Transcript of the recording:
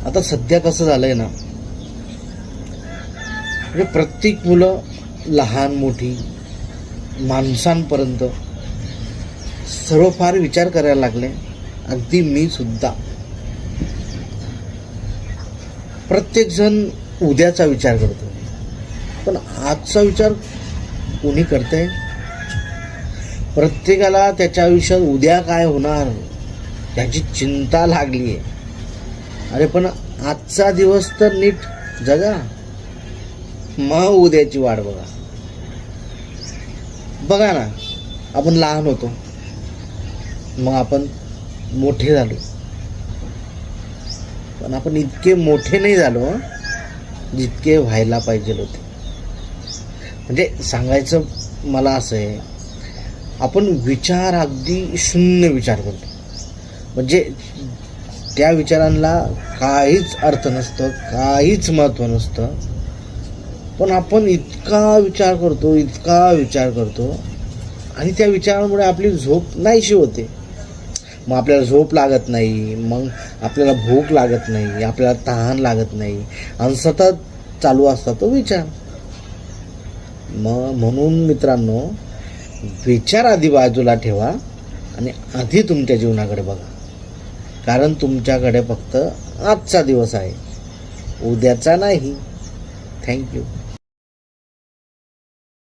आता सध्या कसं झालंय ना, म्हणजे प्रत्येक मुलं, लहान मोठी माणसांपर्यंत सर्व फार विचार करायला लागले. अगदी मी सुद्धा. प्रत्येकजण उद्याचा विचार करतो, पण आजचा विचार कोणी करते? प्रत्येकाला त्याच्या आयुष्यात उद्या काय होणार याची चिंता लागली आहे. अरे पण आजचा दिवस तर नीट जगा, मग उद्याची वाट बघा. बघा ना, आपण लहान होतो, मग आपण मोठे झालो, पण आपण इतके मोठे नाही झालो जितके व्हायला पाहिजे होते. म्हणजे सांगायचं मला असं आहे, आपण विचार अगदी शून्य विचार करतो. म्हणजे त्या विचारांना काहीच अर्थ नसतं, काहीच महत्त्व नसतं, पण आपण इतका विचार करतो आणि त्या विचारांमुळे आपली झोप नाहीशी होते. मग आपल्याला झोप लागत नाही, मग आपल्याला भूक लागत नाही, आपल्याला तहान लागत नाही, आणि सतत चालू असतात तो विचार. म्हणून मित्रांनो, विचार आधी बाजूला ठेवा आणि आधी तुमच्या जीवनाकडे बघा. कारण तुमच्याकडे फक्त आजचा दिवस आहे, उद्याचा नाही. थँक्यू.